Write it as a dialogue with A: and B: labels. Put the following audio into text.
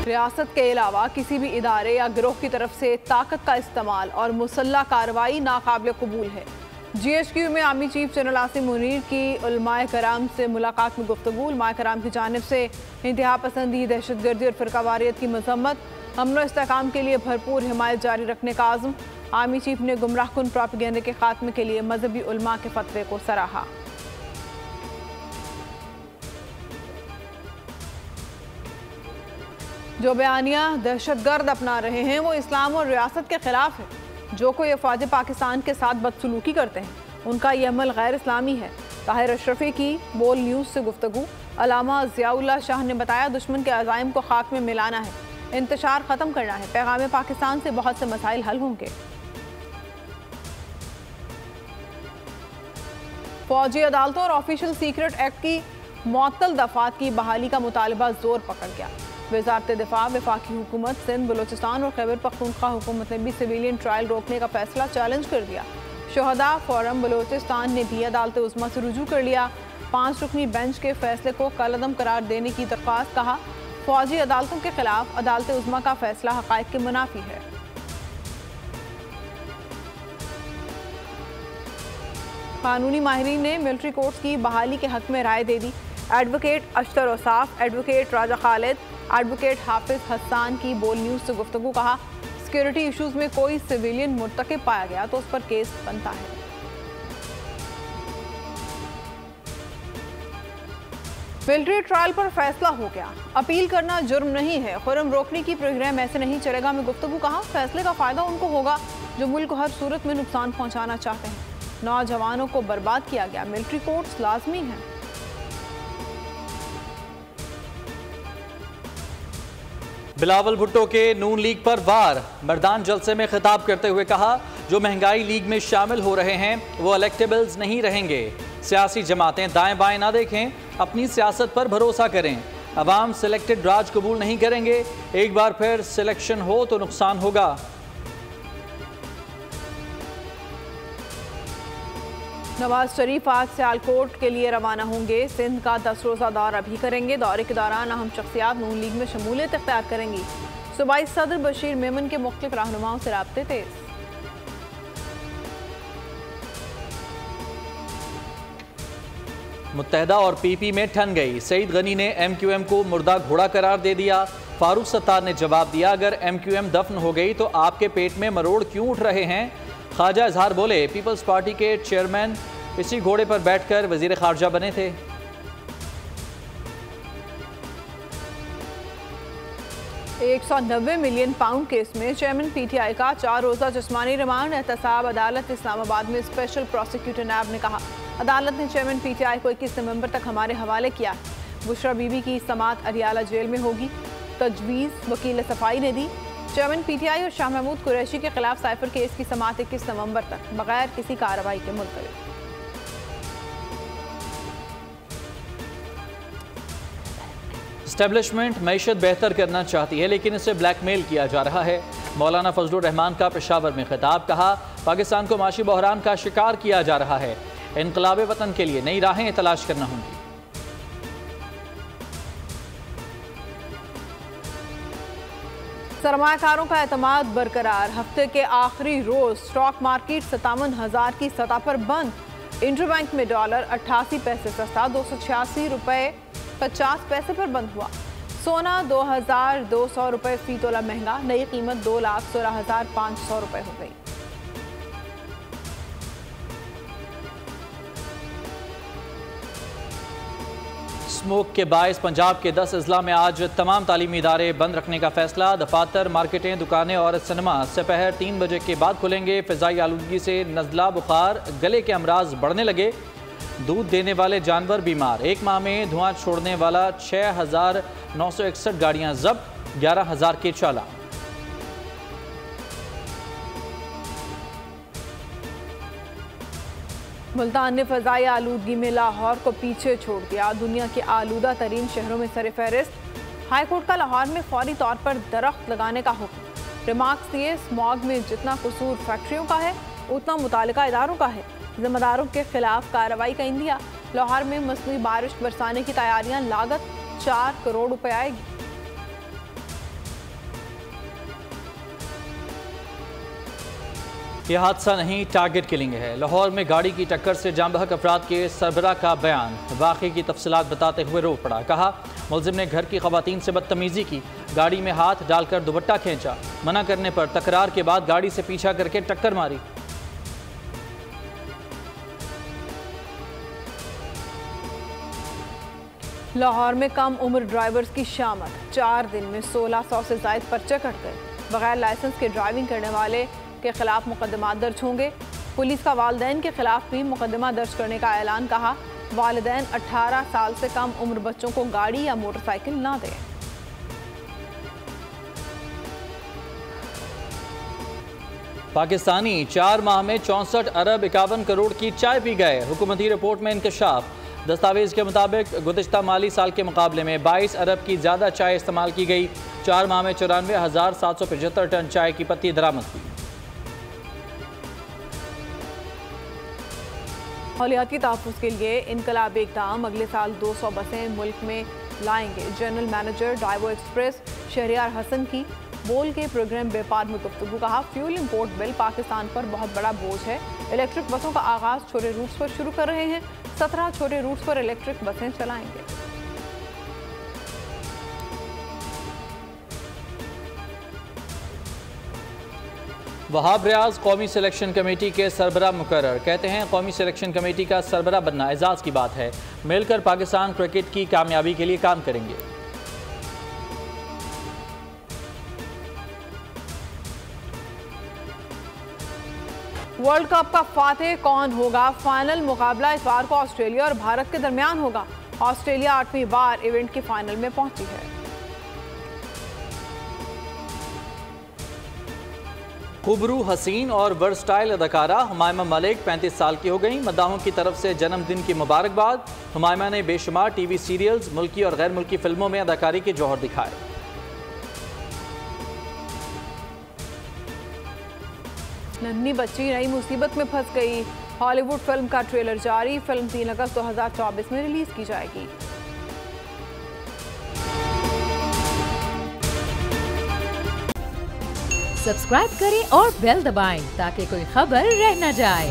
A: रियासत के अलावा किसी भी इदारे या गिरोह की तरफ से ताकत का इस्तेमाल और मुसल्लह कार्रवाई नाकाबिल कबूल है। GHQ में army chief general Asim Munir की उलमाए कराम से मुलाकात में गुफ्तगू। उलमाए कराम की जानिब से इंतहा पसंदी, दहशतगर्दी और फिरकावारियत की मजम्मत, अमन इस्तेहकाम के लिए भरपूर हिमायत जारी रखने का आज़म। आर्मी चीफ ने गुमराहकुन प्रोपेगेंडा के खात्मे के लिए मजहबी उलमा के फतवे को सराहा। जो बयानिया दहशतगर्द अपना रहे हैं वो इस्लाम और रियासत के खिलाफ है। जो कोई अफवाज पाकिस्तान के साथ बदसलूकी करते हैं उनका ये अमल गैर इस्लामी है। ताहिर अशरफी की बोल न्यूज़ से गुफ्तगू। अलामा ज़ियाउल्लाह शाह ने बताया, दुश्मन के अज़ाइम को खाक में मिलाना है, इंतशार ख़त्म करना है। पैगाम पाकिस्तान से बहुत से मसाइल हल होंगे। फौजी अदालतों और ऑफिशियल सीक्रेट एक्ट की मुअत्तल दफ़ात की बहाली का मुतालबा जोर पकड़ गया। वज़ारत दिफा, वफाकी हुकूमत सिंध, बलोचिस्तान और खैबर पख्तूनख्वा हुकूमत ने भी सिविलियन ट्रायल रोकने का फैसला चैलेंज कर दिया। शोहदा फोरम बलोचिस्तान ने भी अदालत उज़्मा से रुजू कर लिया। 5 रुकनी बेंच के फैसले को कलअदम करार देने की दरख्वास्त। कहा, फौजी अदालतों के खिलाफ अदालत उज़्मा का फैसला हक़ाइक़ के मुनाफी है। कानूनी माहिरीन ने मिलिट्री कोर्ट्स की बहाली के हक में राय दे दी। एडवोकेट अशतर औसाफ, एडवोकेट राजा खालिद, एडवोकेट हाफिज हसन की बोल न्यूज़ से गुफ्तगू। कहा, सिक्योरिटी इशूज़ में कोई सिविलियन मुर्तकिब पाया गया तो उस पर केस बनता है। मिलिट्री ट्रायल पर फैसला हो गया। अपील करना जुर्म नहीं है। खुर्रम रोकनी की प्रोग्राम ऐसे नहीं चलेगा में गुफ्तगू। कहा, फैसले का फ़ायदा उनको होगा जो मुल्क को हर सूरत में नुकसान पहुँचाना चाहते हैं। नौजवानों को बर्बाद किया गया। मिलिट्री कोर्ट्स लाजमी हैं।
B: बिलावल भुट्टो के नून लीग पर वार। मर्दान जलसे में खिताब करते हुए कहा, जो महंगाई लीग में शामिल हो रहे हैं वो इलेक्टेबल्स नहीं रहेंगे। सियासी जमातें दाएं बाएं ना देखें, अपनी सियासत पर भरोसा करें। अवाम सिलेक्टेड राज कबूल नहीं करेंगे। एक बार फिर सिलेक्शन हो तो नुकसान होगा।
A: नवाज शरीफ आज सियालकोट के लिए रवाना होंगे। सिंध का 10 रोज़ा दौरा भी करेंगे। दौरे के दौरान अहम शख्सियात नून लीग में शमूलियत इख्तियार करेंगी। सूबाई सदर बशीर मेमन के मुख्तलिफ रहनुमाओं से राब्ते तेज।
B: मुत्तहदा और PP में ठन गई। सईद गनी ने MQM को मुर्दा घोड़ा करार दे दिया। फारूक सत्तार ने जवाब दिया, अगर MQM दफन हो गई तो आपके पेट में मरोड़ क्यों उठ रहे हैं। ख्वाजा इजहार बोले, पीपल्स पार्टी के चेयरमैन इसी घोड़े पर बैठकर वजीर खारजा बने थे।
A: 190 मिलियन पाउंड केस में चेयरमैन PTI का 4 रोज़ा जिस्मानी रिमांड। एहतसाब अदालत इस्लामाबाद में स्पेशल प्रोसिक्यूटर नैब ने कहा, अदालत ने चेयरमैन PTI को 21 नवंबर तक हमारे हवाले किया। बुशरा बीबी की समात अरियाला जेल में होगी, तजवीज़ वकील सफाई ने दी। चेयरमैन PTI और शाह महमूद कुरैशी के खिलाफ साइफर केस की समात 21 नवंबर तक बगैर किसी कार्रवाई के मुलतवी।
B: एस्टेब्लिशमेंट मईशत बेहतर करना चाहती है लेकिन इसे ब्लैकमेल किया जा रहा है। मौलाना फजलुर रहमान का पेशावर में खिताब। कहा, पाकिस्तान को माशी बहरान का शिकार किया जा रहा है। इनकलाब वतन के लिए नई राहें तलाश करना होंगी।
A: सरमायाकारों का एतमाद बरकरार। हफ्ते के आखिरी रोज स्टॉक मार्केट 57,000 की सतह पर बंद। इंटरबैंक में डॉलर 88 पैसे सस्ता 286 रुपए 50 पैसे पर बंद हुआ। सोना 2,200 रुपए फी तोला महंगा। नई कीमत 2,16,500 रुपए हो गई।
B: स्मोक के बायस पंजाब के 10 अजला में आज तमाम तालीमी इदारे बंद रखने का फैसला। दफातर, मार्केटें, दुकानें और सिनेमा दोपहर 3 बजे के बाद खुलेंगे। फ़िज़ाई आलूदगी से नज़ला, बुखार, गले के अमराज बढ़ने लगे। दूध देने वाले जानवर बीमार। एक माह में धुआं छोड़ने वाला 6,961 गाड़ियाँ जब्त, 11,000 के चालान।
A: मुल्तान ने फ़ज़ाई आलूदगी में लाहौर को पीछे छोड़ दिया। दुनिया के आलूदा तरीन शहरों में सरफहरिस्त। हाईकोर्ट का लाहौर में फौरी तौर पर दरख्त लगाने का हुक्म। रिमार्क्स दिए, स्मॉग में जितना कसूर फैक्ट्रियों का है उतना मुतालिका इदारों का है। जिम्मेदारों के खिलाफ कार्रवाई का इंदिया। लाहौर में मसनूई बारिश बरसाने की तैयारियां, लागत 4 करोड़ रुपए आएगी।
B: यह हादसा नहीं, टारगेट किलिंग है। लाहौर में गाड़ी की टक्कर से जाम बहक अफराद के सरबराह का बयान। वाक़े की तफसीलात बताते हुए रो पड़ा। कहा, मुलजिम ने घर की खवातीन से बदतमीजी की, गाड़ी में हाथ डालकर दुपट्टा खींचा, मना करने पर तकरार के बाद गाड़ी से पीछा करके टक्कर मारी।
A: लाहौर में कम उम्र ड्राइवर्स की शामत, 4 दिन में 1600 से ज़ायद पर्चे कट गए। बगैर लाइसेंस के ड्राइविंग करने वाले के खिलाफ मुकदमा दर्ज होंगे। पुलिस का वालिदैन के खिलाफ भी मुकदमा दर्ज करने का ऐलान। कहा, वालिदैन 18 साल से कम उम्र बच्चों को गाड़ी या मोटरसाइकिल ना दें।
B: पाकिस्तानी 4 माह में 64 अरब 51 करोड़ की चाय पी गए। हुकूमती रिपोर्ट में इंकशाफ। दस्तावेज के मुताबिक गुज़िश्ता माली साल के मुकाबले में 22 अरब की ज़्यादा चाय इस्तेमाल की गई। 4 माह में 94,775 टन चाय की पत्ती दरामद हुई।
A: माहौलियाती तहफ़्फ़ुज़ के लिए इनकलाबी इक़दाम। अगले साल 200 बसें मुल्क में लाएंगे। General manager Daewoo express Shahryar Hasan की बोल के प्रोग्राम व्यापार में गुफ्तगू। कहा, फ्यूल इंपोर्ट बिल पाकिस्तान पर बहुत बड़ा बोझ है। इलेक्ट्रिक बसों का आगाज़ छोटे रूट्स पर शुरू कर रहे हैं। 17 छोटे रूट्स पर इलेक्ट्रिक बसें चलाएंगे।
B: वहाब रियाज कौमी सिलेक्शन कमेटी के सरबराह मुकर्रर। कहते हैं, कौमी सिलेक्शन कमेटी का सरबराह बनना एजाज़ की बात है। मिलकर पाकिस्तान क्रिकेट की कामयाबी के लिए काम करेंगे।
A: वर्ल्ड कप का फातेह कौन होगा? फाइनल मुकाबला इस बार को ऑस्ट्रेलिया और भारत के दरमियान होगा। ऑस्ट्रेलिया 8वीं बार इवेंट के फाइनल में पहुंची है।
B: खुबरू, हसीन और वर्सटाइल अदाकारा हुमायमा मलिक 35 साल की हो गई। मद्दाहों की तरफ से जन्मदिन की मुबारकबाद। हुमायमा ने बेशुमार टीवी सीरियल्स, मुल्की और गैर मुल्की फिल्मों में अदाकारी के जौहर दिखाए।
A: नन्ही बच्ची नई मुसीबत में फंस गई। हॉलीवुड फिल्म का ट्रेलर जारी। फिल्म 3 अगस्त 2024 में रिलीज की जाएगी।
C: सब्सक्राइब करें और बेल दबाएं ताकि कोई खबर रह न जाए।